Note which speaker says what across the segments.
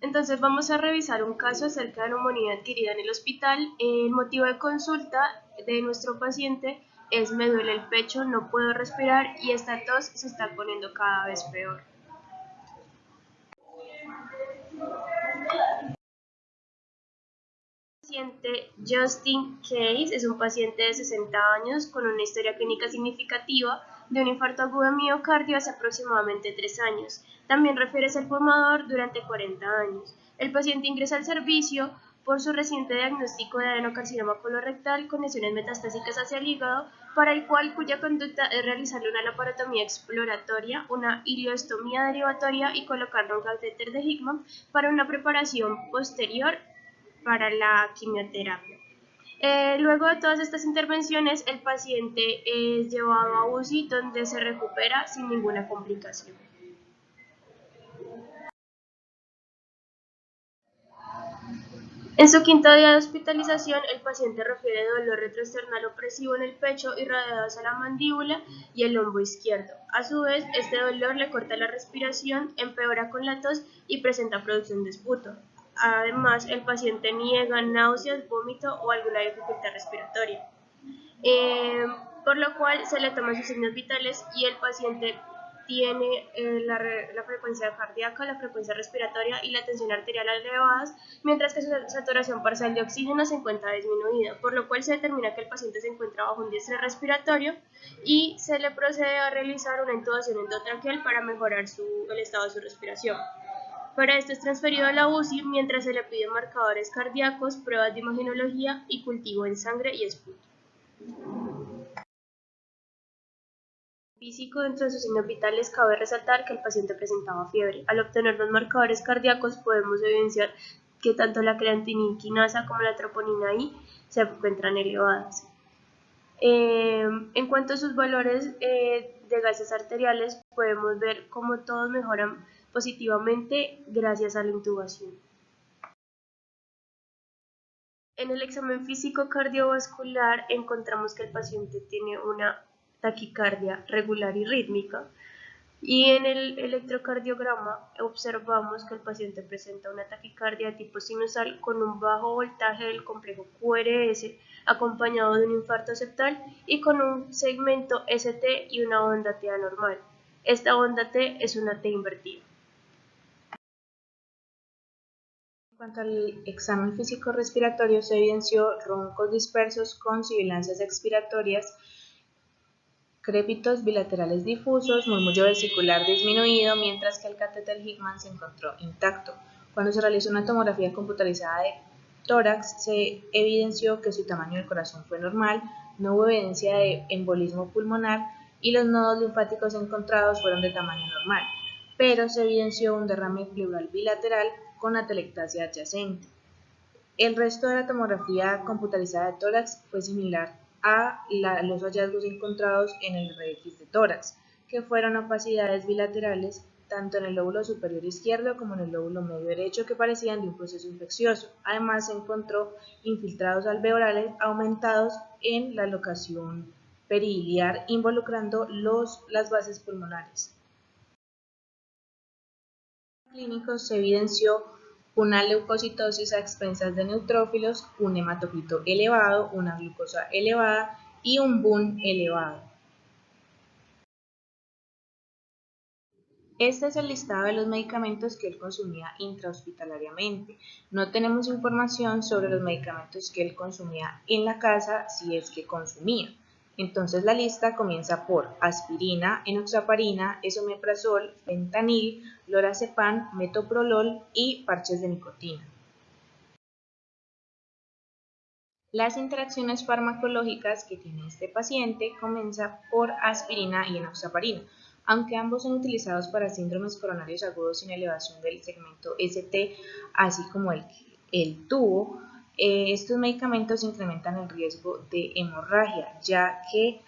Speaker 1: Entonces vamos a revisar un caso acerca de neumonía adquirida en el hospital. El motivo de consulta de nuestro paciente es: me duele el pecho, no puedo respirar y esta tos se está poniendo cada vez peor. El paciente Justin Case es un paciente de 60 años con una historia clínica significativa de un infarto agudo de miocardio hace aproximadamente 3 años. También refiere ser fumador durante 40 años. El paciente ingresa al servicio por su reciente diagnóstico de adenocarcinoma colorectal con lesiones metastásicas hacia el hígado, para el cuya conducta es realizarle una laparotomía exploratoria, una ileostomía derivatoria y colocarle un catéter de Hickman para una preparación posterior para la quimioterapia. Luego de todas estas intervenciones, el paciente es llevado a UCI, donde se recupera sin ninguna complicación. En su quinto día de hospitalización, el paciente refiere dolor retroesternal opresivo en el pecho irradiado hacia la mandíbula y el hombro izquierdo. A su vez, este dolor le corta la respiración, empeora con la tos y presenta producción de esputo. Además, el paciente niega náuseas, vómito o alguna dificultad respiratoria, por lo cual se le toman sus signos vitales y el paciente tiene la frecuencia cardíaca, la frecuencia respiratoria y la tensión arterial elevadas, mientras que su saturación parcial de oxígeno se encuentra disminuida, por lo cual se determina que el paciente se encuentra bajo un estrés respiratorio y se le procede a realizar una intubación endotraqueal para mejorar el estado de su respiración. Para esto es transferido a la UCI, mientras se le piden marcadores cardíacos, pruebas de imagenología y cultivo en sangre y esputo. Físico. Dentro de sus signos vitales cabe resaltar que el paciente presentaba fiebre. Al obtener los marcadores cardíacos podemos evidenciar que tanto la creatinina quinasa como la troponina I se encuentran elevadas. En cuanto a sus valores de gases arteriales, podemos ver cómo todos mejoran positivamente gracias a la intubación. En el examen físico cardiovascular encontramos que el paciente tiene una taquicardia regular y rítmica, y en el electrocardiograma observamos que el paciente presenta una taquicardia de tipo sinusal con un bajo voltaje del complejo QRS, acompañado de un infarto septal y con un segmento ST y una onda T anormal. Esta onda T es una T invertida.
Speaker 2: En cuanto al examen físico respiratorio, se evidenció roncos dispersos con sibilancias expiratorias, crépitos bilaterales difusos, murmullo vesicular disminuido, mientras que el catéter Hickman se encontró intacto. Cuando se realizó una tomografía computarizada de tórax, se evidenció que su tamaño del corazón fue normal, no hubo evidencia de embolismo pulmonar y los nodos linfáticos encontrados fueron de tamaño normal, pero se evidenció un derrame pleural bilateral con atelectasia adyacente. El resto de la tomografía computarizada de tórax fue similar a los hallazgos encontrados en el RX de tórax, que fueron opacidades bilaterales tanto en el lóbulo superior izquierdo como en el lóbulo medio derecho que parecían de un proceso infeccioso. Además, se encontró infiltrados alveolares aumentados en la locación periliar involucrando las bases pulmonares. Clínicos se evidenció una leucocitosis a expensas de neutrófilos, un hematocrito elevado, una glucosa elevada y un BUN elevado. Este es el listado de los medicamentos que él consumía intrahospitalariamente. No tenemos información sobre los medicamentos que él consumía en la casa, si es que consumía. Entonces la lista comienza por aspirina, enoxaparina, esomeprazol, fentanil, lorazepam, metoprolol y parches de nicotina. Las interacciones farmacológicas que tiene este paciente comienzan por aspirina y enoxaparina. Aunque ambos son utilizados para síndromes coronarios agudos sin elevación del segmento ST, así como el que él tuvo, estos medicamentos incrementan el riesgo de hemorragia, ya que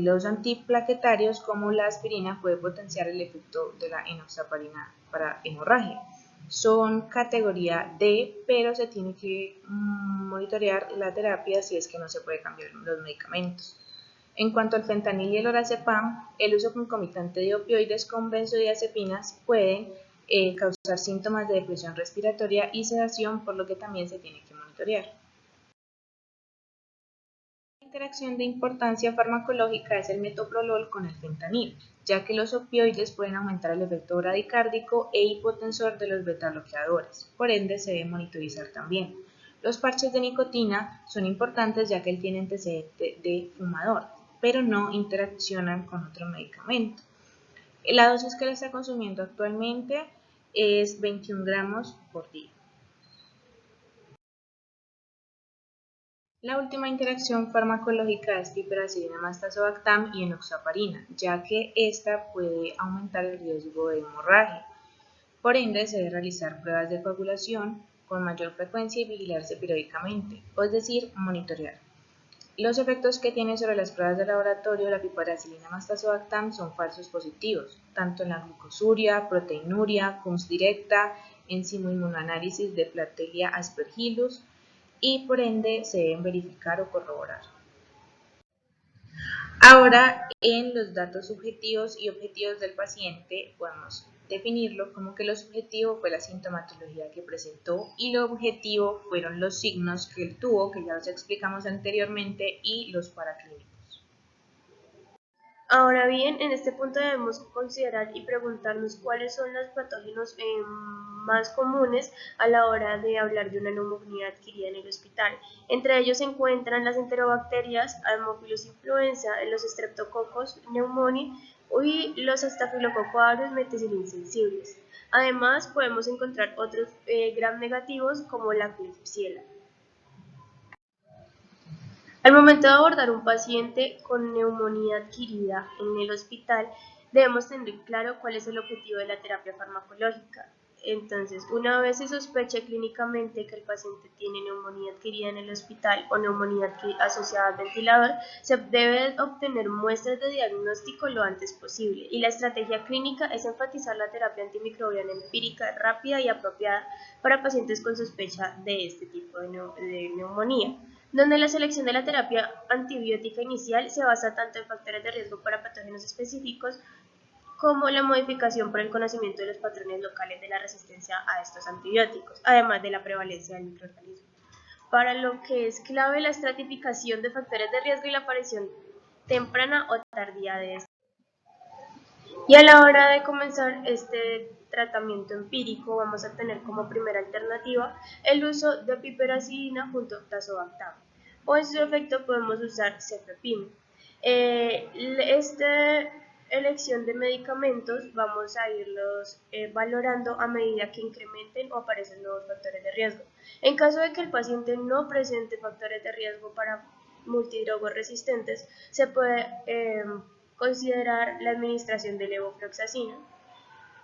Speaker 2: los antiplaquetarios como la aspirina puede potenciar el efecto de la enoxaparina para hemorragia. Son categoría D, pero se tiene que monitorear la terapia si es que no se puede cambiar los medicamentos. En cuanto al fentanil y el lorazepam, el uso concomitante de opioides con benzodiazepinas pueden causar síntomas de depresión respiratoria y sedación, por lo que también se tiene que monitorear. La interacción de importancia farmacológica es el metoprolol con el fentanil, ya que los opioides pueden aumentar el efecto bradicárdico e hipotensor de los betabloqueadores, por ende se debe monitorizar también. Los parches de nicotina son importantes ya que él tiene antecedente de fumador, pero no interaccionan con otro medicamento. La dosis que le está consumiendo actualmente es 21 gramos por día. La última interacción farmacológica es piperacilina más tazobactam y enoxaparina, ya que esta puede aumentar el riesgo de hemorragia. Por ende, se debe realizar pruebas de coagulación con mayor frecuencia y vigilarse periódicamente, es decir, monitorear. Los efectos que tiene sobre las pruebas de laboratorio la piperacilina más tazobactam son falsos positivos, tanto en la glucosuria, proteinuria, CUMS directa, enzimo inmunoanálisis de Plateria aspergillus, y por ende se deben verificar o corroborar. Ahora, en los datos subjetivos y objetivos del paciente podemos definirlo como que lo subjetivo fue la sintomatología que presentó y lo objetivo fueron los signos que él tuvo, que ya los explicamos anteriormente, y los paraclínicos.
Speaker 1: Ahora bien, en este punto debemos considerar y preguntarnos cuáles son los patógenos más comunes a la hora de hablar de una neumonía adquirida en el hospital. Entre ellos se encuentran las enterobacterias, Haemophilus influenza, los Streptococcus pneumoniae y los Staphylococcus aureus meticilin-sensibles. Además, podemos encontrar otros gram negativos como la Klebsiella. Al momento de abordar un paciente con neumonía adquirida en el hospital, debemos tener claro cuál es el objetivo de la terapia farmacológica. Entonces, una vez se sospeche clínicamente que el paciente tiene neumonía adquirida en el hospital o neumonía asociada al ventilador, se debe obtener muestras de diagnóstico lo antes posible, y la estrategia clínica es enfatizar la terapia antimicrobiana empírica rápida y apropiada para pacientes con sospecha de este tipo de neumonía, donde la selección de la terapia antibiótica inicial se basa tanto en factores de riesgo para patógenos específicos como la modificación por el conocimiento de los patrones locales de la resistencia a estos antibióticos, además de la prevalencia del microorganismo. Para lo que es clave la estratificación de factores de riesgo y la aparición temprana o tardía de estos. Y a la hora de comenzar este tratamiento empírico, vamos a tener como primera alternativa el uso de piperacilina junto a tazobactam, o en su efecto podemos usar cefepime. Esta elección de medicamentos vamos a irlos valorando a medida que incrementen o aparecen nuevos factores de riesgo. En caso de que el paciente no presente factores de riesgo para multidrogos resistentes, se puede considerar la administración de levofloxacina,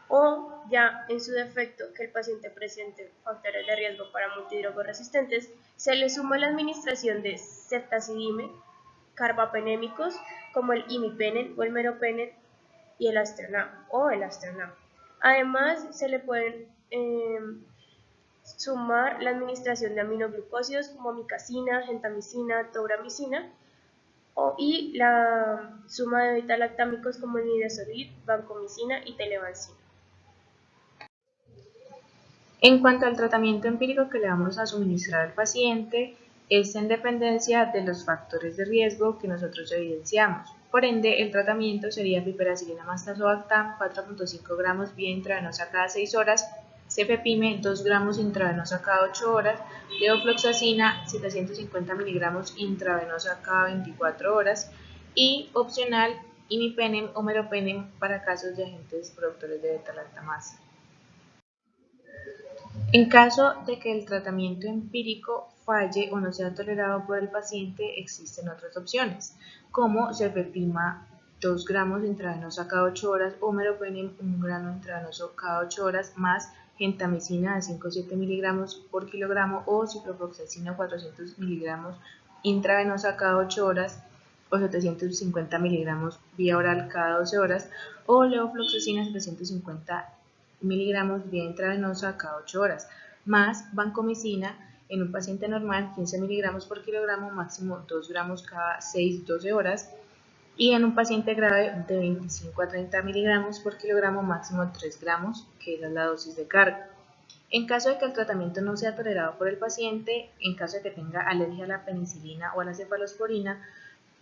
Speaker 1: o ya en su defecto que el paciente presente factores de riesgo para multidrogos resistentes, se le suma la administración de ceftazidime, carbapenémicos como el imipenem o el meropenem y el astronam o el astronam. Además, se le pueden sumar la administración de aminoglucósidos como micacina, gentamicina, tobramicina, y la suma de beta-lactámicos como el nidasolid, vancomicina y televancina.
Speaker 2: En cuanto al tratamiento empírico que le vamos a suministrar al paciente, es en dependencia de los factores de riesgo que nosotros evidenciamos. Por ende, el tratamiento sería piperacilina más tazobactam 4.5 gramos vía intravenosa cada 6 horas, cefepime 2 gramos intravenosa cada 8 horas, levofloxacina 750 miligramos intravenosa cada 24 horas y opcional imipenem o meropenem para casos de agentes productores de beta-lactamasa. En caso de que el tratamiento empírico falle o no sea tolerado por el paciente, existen otras opciones, como cefepima 2 gramos intravenosa cada 8 horas o meropenem 1 gramo intravenoso cada 8 horas más gentamicina de 5 a 7 miligramos por kilogramo o ciprofloxacina 400 miligramos intravenosa cada 8 horas o 750 miligramos vía oral cada 12 horas o levofloxacina 750 miligramos vía intravenosa cada 8 horas, más vancomicina en un paciente normal 15 miligramos por kilogramo, máximo 2 gramos cada 6-12 horas, y en un paciente grave de 25 a 30 miligramos por kilogramo, máximo 3 gramos, que es la dosis de carga. En caso de que el tratamiento no sea tolerado por el paciente, en caso de que tenga alergia a la penicilina o a la cefalosporina,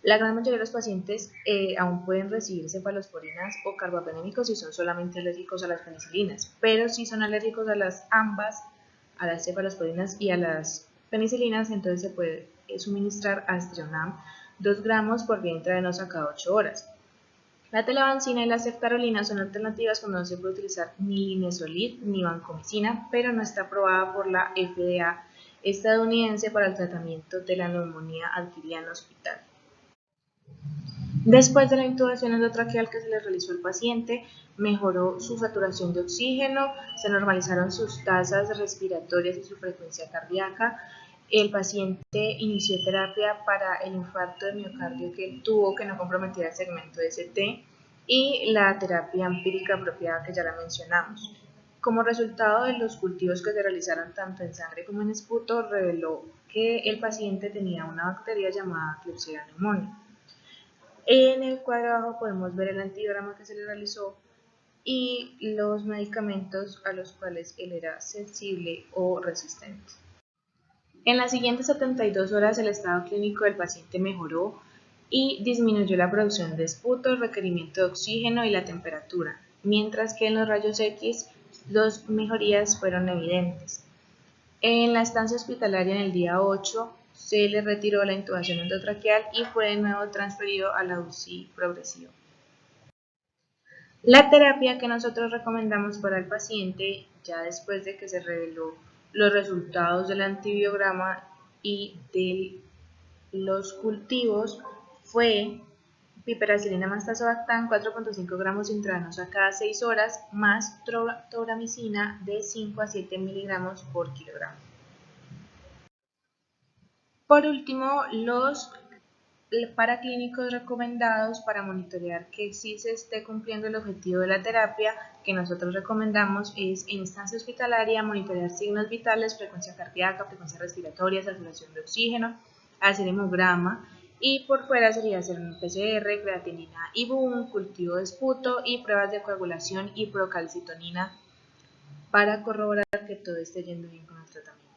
Speaker 2: la gran mayoría de los pacientes aún pueden recibir cefalosporinas o carbapenémicos si son solamente alérgicos a las penicilinas, pero si son alérgicos a ambas, a las cefalosporinas y a las penicilinas, entonces se puede suministrar aztreonam 2 gramos por vía intravenosa cada 8 horas. La telavancina y la ceftarolina son alternativas cuando no se puede utilizar ni linezolid ni vancomicina, pero no está aprobada por la FDA estadounidense para el tratamiento de la neumonía adquirida en hospital. Después de la intubación endotraqueal que se le realizó al paciente, mejoró su saturación de oxígeno, se normalizaron sus tasas respiratorias y su frecuencia cardíaca. El paciente inició terapia para el infarto de miocardio que él tuvo, que no comprometía el segmento de ST, y la terapia empírica apropiada que ya la mencionamos. Como resultado de los cultivos que se realizaron tanto en sangre como en esputo, reveló que el paciente tenía una bacteria llamada Klebsiella pneumoniae. En el cuadro abajo podemos ver el antibiograma que se le realizó y los medicamentos a los cuales él era sensible o resistente. En las siguientes 72 horas el estado clínico del paciente mejoró y disminuyó la producción de esputo, el requerimiento de oxígeno y la temperatura, mientras que en los rayos X las mejorías fueron evidentes. En la estancia hospitalaria en el día 8 se le retiró la intubación endotraqueal y fue de nuevo transferido a la UCI progresiva. La terapia que nosotros recomendamos para el paciente, ya después de que se reveló los resultados del antibiograma y de los cultivos, fue piperacilina más tazobactam 4.5 gramos intravenosa cada 6 horas más tobramicina de 5 a 7 miligramos por kilogramo. Por último, los paraclínicos recomendados para monitorear que sí se esté cumpliendo el objetivo de la terapia que nosotros recomendamos es en instancia hospitalaria monitorear signos vitales, frecuencia cardíaca, frecuencia respiratoria, saturación de oxígeno, hacer hemograma y por fuera sería hacer un PCR, creatinina IBU, cultivo de esputo y pruebas de coagulación y procalcitonina para corroborar que todo esté yendo bien con el tratamiento.